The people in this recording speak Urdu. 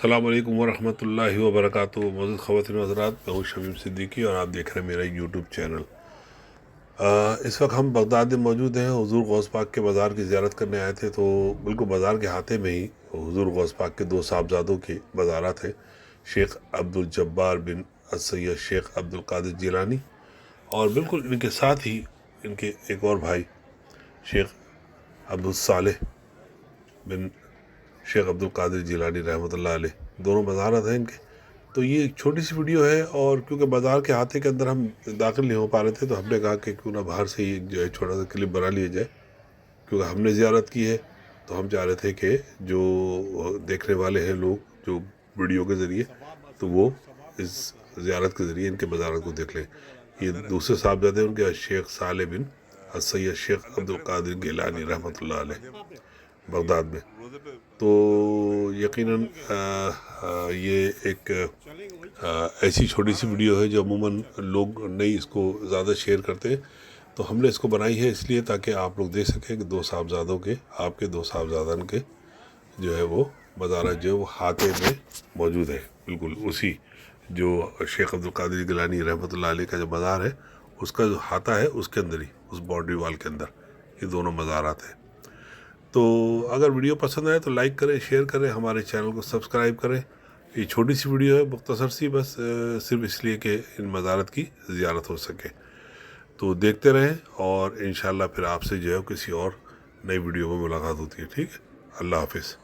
السلام علیکم ورحمۃ اللہ وبرکاتہ۔ معزز خواتین و حضرات، میں ہوں شمیم صدیقی اور آپ دیکھ رہے ہیں میرا یوٹیوب چینل۔ اس وقت ہم بغداد میں موجود ہیں۔ حضور غوث پاک کے مزار کی زیارت کرنے آئے تھے، تو بالکل مزار کے ہاتھے میں ہی حضور غوث پاک کے دو صاحبزادوں کے مزارات ہیں، شیخ عبدالجبار بن السید شیخ عبدالقادر جیلانی، اور بالکل ان کے ساتھ ہی ان کے ایک اور بھائی شیخ عبدالصالح بن شیخ عبدالقادر جیلانی رحمۃ اللہ علیہ، دونوں مزارات ہیں ان کے۔ تو یہ ایک چھوٹی سی ویڈیو ہے، اور کیونکہ بازار کے ہاتھے کے اندر ہم داخل نہیں ہو پا رہے تھے، تو ہم نے کہا کہ کیوں نہ باہر سے ہی ایک جو ہے چھوٹا سا کلپ بنا لیا جائے، کیونکہ ہم نے زیارت کی ہے، تو ہم چاہ رہے تھے کہ جو دیکھنے والے ہیں لوگ جو ویڈیو کے ذریعے، تو وہ اس زیارت کے ذریعے ان کے مزارات کو دیکھ لیں۔ یہ دوسرے صاحبزادے ان کے شیخ صالح بن السید شیخ عبدالقادر گیلانی رحمۃ اللہ علیہ، بغداد میں۔ تو یقیناً یہ ایک ایسی چھوٹی سی ویڈیو ہے جو عموماً لوگ نہیں اس کو زیادہ شیئر کرتے ہیں، تو ہم نے اس کو بنائی ہے اس لیے تاکہ آپ لوگ دیکھ سکیں کہ دو صاحبزادوں کے، آپ کے دو صاحبزادان کے جو ہے وہ مزارات جو ہے وہ ہاتھے میں موجود ہے، بالکل اسی جو شیخ عبدالقادر گیلانی رحمۃ اللہ علیہ کا جو مزار ہے، اس کا جو ہاتھا ہے اس کے اندر ہی، اس باؤنڈری وال کے اندر یہ دونوں مزارات ہیں۔ تو اگر ویڈیو پسند آئے تو لائک کریں، شیئر کریں، ہمارے چینل کو سبسکرائب کریں۔ یہ چھوٹی سی ویڈیو ہے، مختصر سی، بس صرف اس لیے کہ ان مزارات کی زیارت ہو سکے۔ تو دیکھتے رہیں، اور انشاءاللہ پھر آپ سے جو ہے کسی اور نئی ویڈیو میں ملاقات ہوتی ہے۔ ٹھیک ہے، اللہ حافظ۔